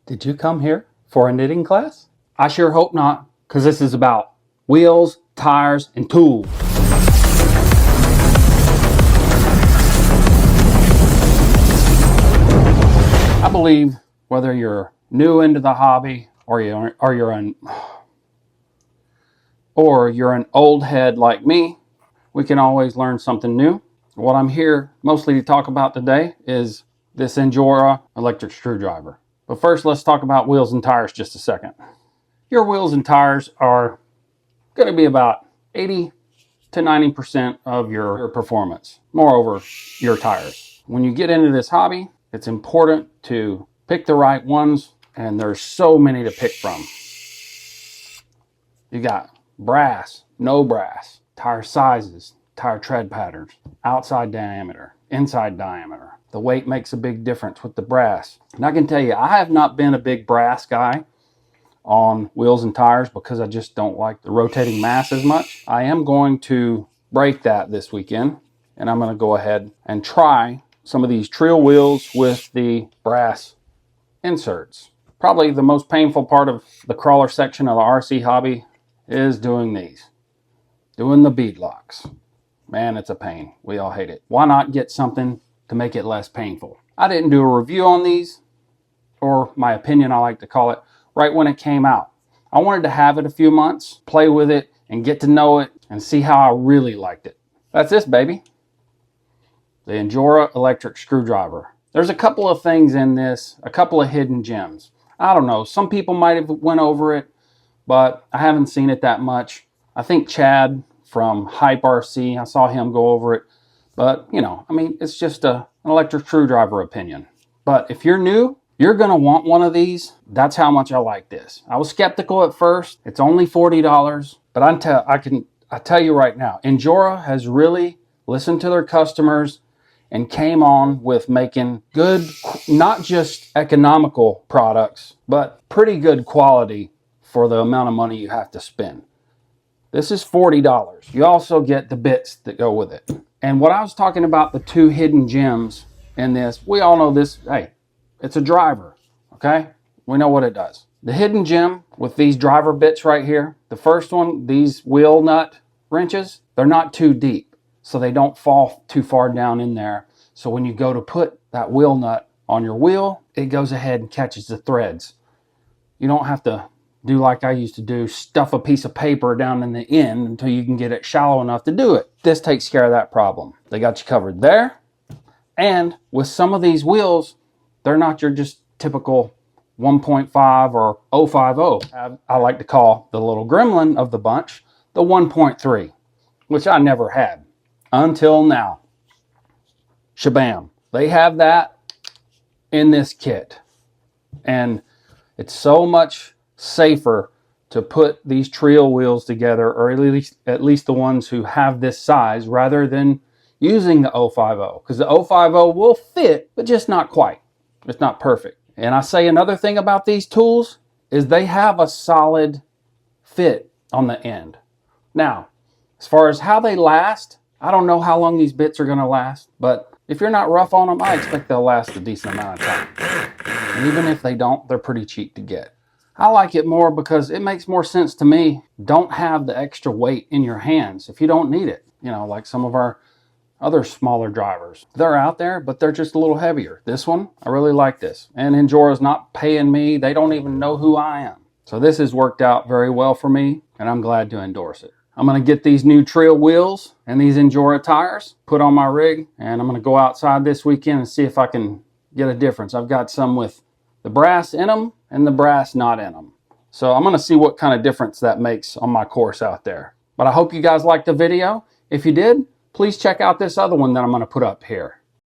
Did you come here for a knitting class? I sure hope not, because this is about wheels, tires, and tools. I believe whether you're new into the hobby or you're an old head like me, we can always learn something new. What I'm here mostly to talk about today is this Injora electric screwdriver. But first, let's talk about wheels and tires just a second. Your wheels and tires are going to be about 80 to 90% of your performance. Moreover, your tires. When you get into this hobby, it's important to pick the right ones, and there's so many to pick from. You got brass, no brass, tire sizes, tire tread patterns, outside diameter, inside diameter. The weight makes a big difference with the brass. And I can tell you, I have not been a big brass guy on wheels and tires because I just don't like the rotating mass as much. I am going to break that this weekend, and I'm going to go ahead and try some of these trail wheels with the brass inserts. Probably the most painful part of the crawler section of the RC hobby is doing these. Doing the bead locks. Man, it's a pain. We all hate it. Why not get something to make it less painful? I didn't do a review on these, or my opinion I like to call it, right when it came out. I wanted to have it a few months, play with it, and get to know it, and see how I really liked it. That's this baby. The Injora electric screwdriver. There's a couple of things in this, a couple of hidden gems. I don't know, some people might have went over it, but I haven't seen it that much. I think Chad from Hype RC, I saw him go over it. But, you know, I mean, it's just an electric screwdriver opinion. But if you're new, you're going to want one of these. That's how much I like this. I was skeptical at first. It's only $40, but I tell you right now, Injora has really listened to their customers and came on with making good, not just economical products, but pretty good quality for the amount of money you have to spend. This is $40. You also get the bits that go with it. And what I was talking about, the two hidden gems in this, we all know this, hey, it's a driver, okay? We know what it does. The hidden gem with these driver bits right here, the first one, these wheel nut wrenches, they're not too deep, so they don't fall too far down in there. So when you go to put that wheel nut on your wheel, it goes ahead and catches the threads. You don't have to do like I used to do, stuff a piece of paper down in the end until you can get it shallow enough to do it. This takes care of that problem. They got you covered there. And with some of these wheels, they're not your just typical 1.5 or 050. I like to call the little gremlin of the bunch the 1.3, which I never had until now. Shabam. They have that in this kit. And it's so much safer to put these trio wheels together, or at least the ones who have this size, rather than using the 050, because the 050 will fit, but just not quite. It's not perfect. And I say another thing about these tools is they have a solid fit on the end. Now, as far as how they last, I don't know how long these bits are going to last, but if you're not rough on them, I expect they'll last a decent amount of time. And even if they don't, they're pretty cheap to get. I like it more because it makes more sense to me. Don't have the extra weight in your hands if you don't need it. You know, like some of our other smaller drivers. They're out there, but they're just a little heavier. This one, I really like this. And Injora's not paying me. They don't even know who I am. So this has worked out very well for me, and I'm glad to endorse it. I'm going to get these new trail wheels and these Injora tires put on my rig, and I'm going to go outside this weekend and see if I can get a difference. I've got some with the brass in them and the brass not in them. So I'm going to see what kind of difference that makes on my course out there. But I hope you guys liked the video. If you did, please check out this other one that I'm going to put up here.